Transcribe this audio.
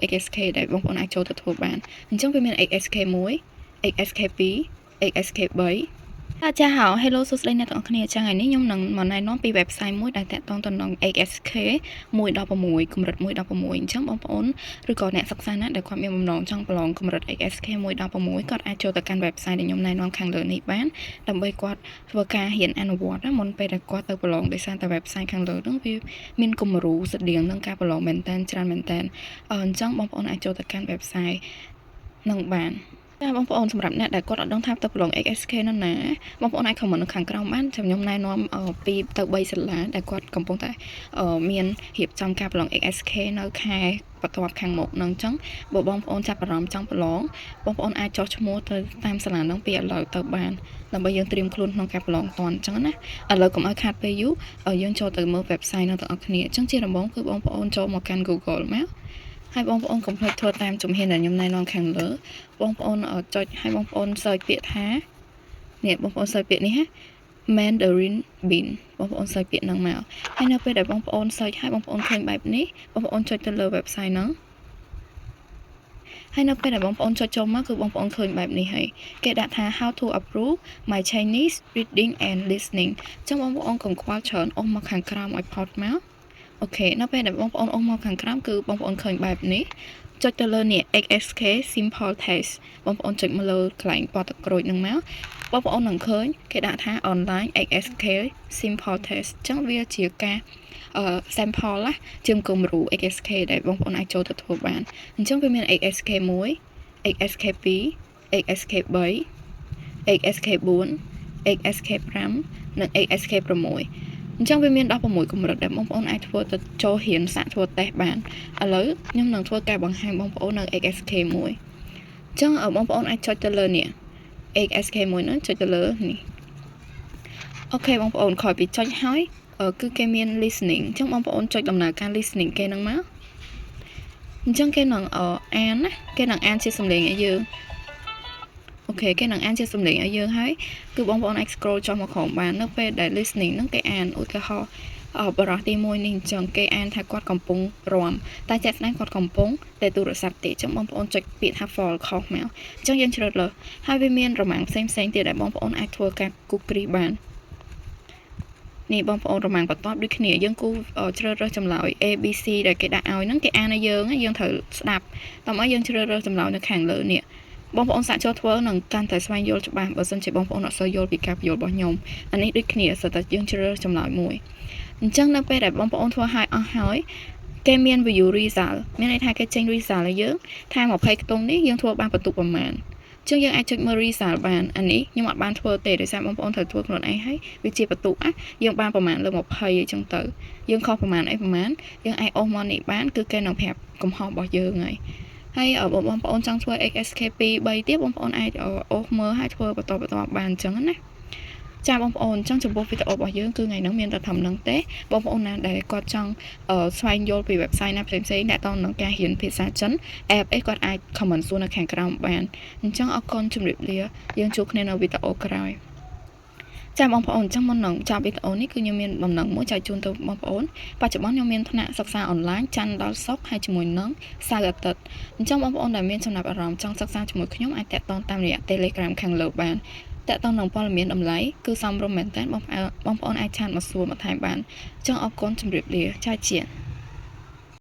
XSK ដែលបងប្អូនអាចចូលទៅធ្វើបានអញ្ចឹងវាមាន XSK 1 XSK 2 XSK 3ចាហៅ Hello សួស្តីអ្នកទាំងអស់គ្នាចឹងថ្ងៃនេះខ្ញុំនឹងមកណែនាំពី website មួយដែលតាក់ទងទៅនឹង XSK 1.16 កម្រិត 1.16 អញ្ចឹងបងប្អូនឬក៏អ្នកសិក្សាណាដែលគាត់មានបំណងចង់ប្រឡងកម្រិត XSK 1.16 គាត់អាចចូលទៅកាន់ website ដែលខ្ញុំណែនាំខាងលើនេះបានដើម្បីគាត់ធ្វើការរៀនអនុវត្តមុនពេលដែលគាត់ទៅប្រឡងដោយសារតែ website ខាងលើហ្នឹងវាមានគំរូស្តៀងនឹងការប្រឡងមែនតើច្រើនមែនតើអញ្ចឹងបងប្អូនអាចចូលទៅកាន់ website នឹងបានតែបងប្អូនសម្រាប់អ្នកដែលគាត់អត់ដឹងថាទៅប្រឡង XSK នោះណាបងប្អូនអាច comment នៅខាងក្រោមបានខ្ញុំណែនាំ2ទៅ3សាលាដែលគាត់កំពុងតែមានរៀបចំការប្រឡង XSK នៅខែបន្ទាប់ខាងមុខនឹងអញ្ចឹងបើបងប្អូនចាប់អារម្មណ៍ចង់ប្រឡងបងប្អូនអាចចុះឈ្មោះទៅតាមសាលានោះពីឥឡូវទៅបានដើម្បីយើងត្រៀមខ្លួនក្នុងការប្រឡងតន់អញ្ចឹងណាឥឡូវកុំឲ្យខាតពេលយូរយើងចូលទៅមើល website នោះទាំងអស់គ្នាអញ្ចឹងជាដំបូងគឺបងប្អូនចូលមកកាន់ Google មកហើយបងប្អូនកុំភ្លេចធ្វើតាមជំហានដែលខ្ញុំណែនាំខាងលើបងប្អូនចុចឲ្យបងប្អូន search ពាក្យថានេះបងប្អូន search ពាក្យនេះហ៎ Mandarin Bean បងប្អូន search ពាក្យហ្នឹងមកហើយនៅពេលដែលបងប្អូន search ឲ្យបងប្អូនឃើញបែបនេះបងប្អូនចុចទៅលើ website ហ្នឹងហើយនៅពេលដែលបងប្អូនចុចចូលមកគឺបងប្អូនឃើញបែបនេះហើយគេដាក់ថា how to approve my Chinese reading and listening អញ្ចឹងបងប្អូនកុំខ្វល់ច្រើនអស់មកខាងក្រោមឲ្យផុតមកអូខេនៅពេលដែលបងប្អូនអស់មកខាងក្រោមគឺបងប្អូនឃើញបែបនេះចុចទៅលើនេះ XSK simple test បងប្អូនចុចមកលើកន្លែងពណ៌ទឹកក្រូចហ្នឹងមកបងប្អូននឹងឃើញគេដាក់ថា online XSK simple test អញ្ចឹងវាជាការsample ណាជាគំរូ XSK ដែលបងប្អូនអាចចូលទៅធ្វើបានអញ្ចឹងវាមាន XSK 1 XSK 2 XSK 3 XSK 4 XSK 5និង XSK 6អញ្ចឹងវាមាន16កម្រិតដែលបងប្អូនអាចធ្វើទៅចូលរៀនសាកធ្វើតេស្តបានឥឡូវខ្ញុំនឹងធ្វើការបង្ហាញបងប្អូននៅ XSK 1អញ្ចឹងបងប្អូនអាចចុចទៅលើនេះ XSK 1ហ្នឹងចុចទៅលើនេះអូខេបងប្អូនក្រោយពីចុចហើយគឺគេមាន listening អញ្ចឹងបងប្អូនចុចដំណើរការ listening គេហ្នឹងមកអញ្ចឹងគេនឹងអានណាគេនឹងអានជាសំឡេងឲ្យយើងអូខេគេនឹងអានជាសំឡេងឲ្យយើងហើយគឺបងប្អូនអាច scroll ចុះមកក្រោមបាននៅពេលដែល listening ហ្នឹងគេអានឧទាហរណ៍បរិះទី1នេះអញ្ចឹងគេអានថាគាត់កំពុងរាំតែជាក់ស្ដែងគាត់កំពុងតែទូរស័ព្ទទេអញ្ចឹងបងប្អូនចុចពាក្យថា fall ខុសមកអញ្ចឹងយើងជ្រើសរើសហើយវាមានរមាំងផ្សេងទៀតដែលបងប្អូនអាចធ្វើការគូគ្រីសបាននេះបងប្អូនរមាំងបន្ទាប់ដូចគ្នាយើងគូជ្រើសរើសចម្លើយ A B C ដែលគេដាក់ឲ្យហ្នឹងគេអានឲ្យយើងត្រូវស្ដាប់តាមឲ្យយើងជ្រើសរើសចម្លើយនៅខាងលើនេះបងប្អូនសាកចូលធ្វើនឹងកាន់តែស្វែងយល់ច្បាស់បើមិនជាបងប្អូនអត់សូវយល់ពីការពន្យល់របស់ខ្ញុំអានេះដូចគ្នាសិតតែយើងជ្រើសរើសចម្លើយមួយអញ្ចឹងនៅពេលដែលបងប្អូនធ្វើឲ្យអស់ហើយគេមាន view result មានន័យថាគេចេញ result ឲ្យយើងថា20ខ្ទង់នេះយើងធ្វើបានបន្ទុកប្រមាណអញ្ចឹងយើងអាចចុចមើល result បានអានេះខ្ញុំអត់បានធ្វើទេដោយសារបងប្អូនត្រូវធ្វើខ្លួនឯងហើយវាជាបន្ទុកយើងបានប្រមាណលើ20អញ្ចឹងទៅយើងខុសប្រមាណយើងអាចអស់មកនេះបានគឺគេនឹងប្រាប់កំហុសរបស់យើងហើយបងប្អូនចង់ធ្វើ XSK 2 3ទៀតបងប្អូនអាចអូសមើលហើយធ្វើបន្តបានអញ្ចឹងណាចាបងប្អូនអញ្ចឹងចំពោះវីដេអូរបស់យើងគឺថ្ងៃនេះមានតែត្រឹមហ្នឹងទេបងប្អូនណាដែលគាត់ចង់ស្វែងយល់ពី website ណាផ្សេងៗដែលតនឹងការរៀនភាសាចិន app អីគាត់អាច comment សួរនៅខាងក្រោមបានអញ្ចឹងអរគុណជម្រាបលាយើងជួបគ្នានៅវីដេអូក្រោយចាបងប្អូនអញ្ចឹងមុននឹងចាប់វីដេអូនេះគឺខ្ញុំមានដំណឹងមួយចែកជូនទៅបងប្អូនបច្ចុប្បន្នខ្ញុំមានថ្នាក់សិក្សាអនឡាញច័ន្ទដល់សុក្រហើយជាមួយនឹងសៅរ៍អាទិត្យអញ្ចឹងបងប្អូនដែលមានចំណាប់អារម្មណ៍ចង់សិក្សាជាមួយខ្ញុំអាចតាក់ទងតាមរយៈ Telegram ខាងលើបានតាក់ទងនឹងព័ត៌មានតម្លៃគឺសមរម្យមែនតើបងប្អូនអាចឆាតមកសួរបន្ថែមបានអញ្ចឹងអរគុណជម្រាបលាចាជា